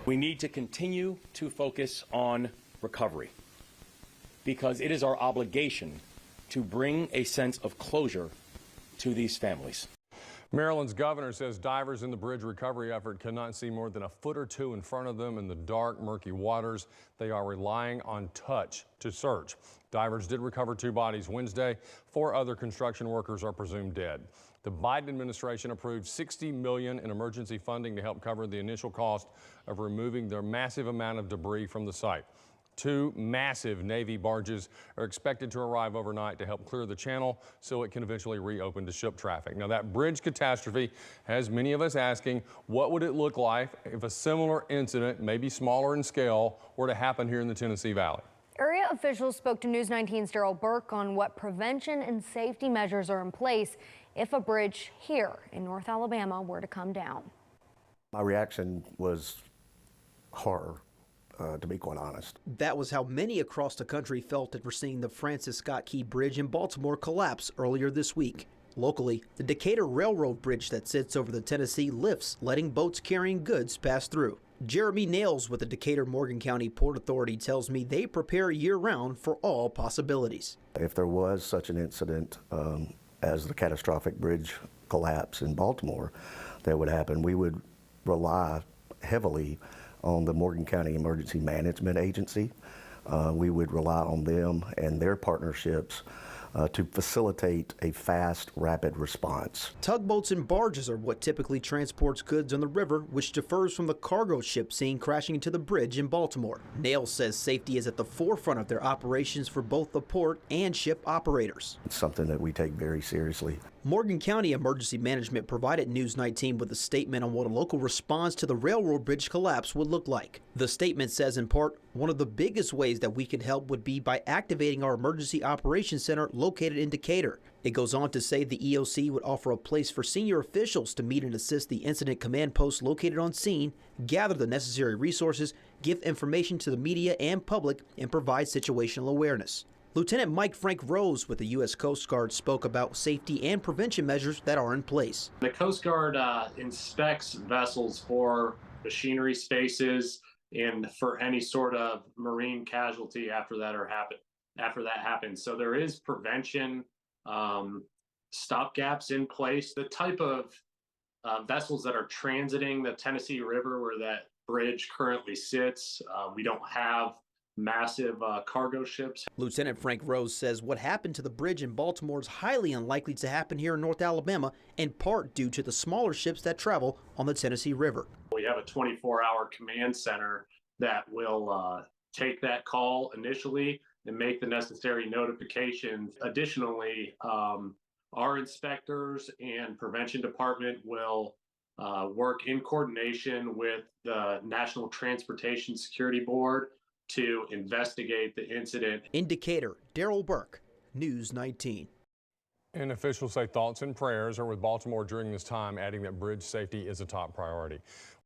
We need to continue to focus on recovery because it is our obligation to bring a sense of closure to these families. Maryland's governor says divers in the bridge recovery effort cannot see more than a foot or two in front of them in the dark, murky waters. They are relying on touch to search. Divers did recover 2 bodies Wednesday. 4 other construction workers are presumed dead. The Biden administration approved $60 million in emergency funding to help cover the initial cost of removing the massive amount of debris from the site. 2 massive Navy barges are expected to arrive overnight to help clear the channel so it can eventually reopen to ship traffic. Now, that bridge catastrophe has many of us asking, what would it look like if a similar incident, maybe smaller in scale, were to happen here in the Tennessee Valley? Area officials spoke to News 19's Daryl Burke on what prevention and safety measures are in place if a bridge here in North Alabama were to come down. My reaction was horror. To be quite honest. That was how many across the country felt after seeing the Francis Scott Key Bridge in Baltimore collapse earlier this week. Locally, the Decatur Railroad Bridge that sits over the Tennessee lifts, letting boats carrying goods pass through. Jeremy Nails with the Decatur-Morgan County Port Authority tells me they prepare year-round for all possibilities. If there was such an incident as the catastrophic bridge collapse in Baltimore that would happen, we would rely heavily on the Morgan County Emergency Management Agency. We would rely on them and their partnerships to facilitate a fast, rapid response. Tugboats and barges are what typically transports goods on the river, which differs from the cargo ship seen crashing into the bridge in Baltimore. Nails says safety is at the forefront of their operations for both the port and ship operators. It's something that we take very seriously. Morgan County Emergency Management provided News 19 with a statement on what a local response to the railroad bridge collapse would look like. The statement says, in part, one of the biggest ways that we could help would be by activating our Emergency Operations Center located in Decatur. It goes on to say the EOC would offer a place for senior officials to meet and assist the incident command post located on scene, gather the necessary resources, give information to the media and public, and provide situational awareness. Lieutenant Mike Frank Rose with the U.S. Coast Guard spoke about safety and prevention measures that are in place. The Coast Guard inspects vessels for machinery spaces and for any sort of marine casualty after that happens. So there is prevention stopgaps in place. The type of vessels that are transiting the Tennessee River where that bridge currently sits, we don't have massive cargo ships. Lieutenant Frank Rose says what happened to the bridge in Baltimore is highly unlikely to happen here in North Alabama, in part due to the smaller ships that travel on the Tennessee River. We have a 24-hour command center that will take that call initially and make the necessary notifications. Additionally, our inspectors and prevention department will work in coordination with the National Transportation Security Board to investigate the incident. In Decatur, Daryl Burke, News 19. And officials say thoughts and prayers are with Baltimore during this time, adding that bridge safety is a top priority.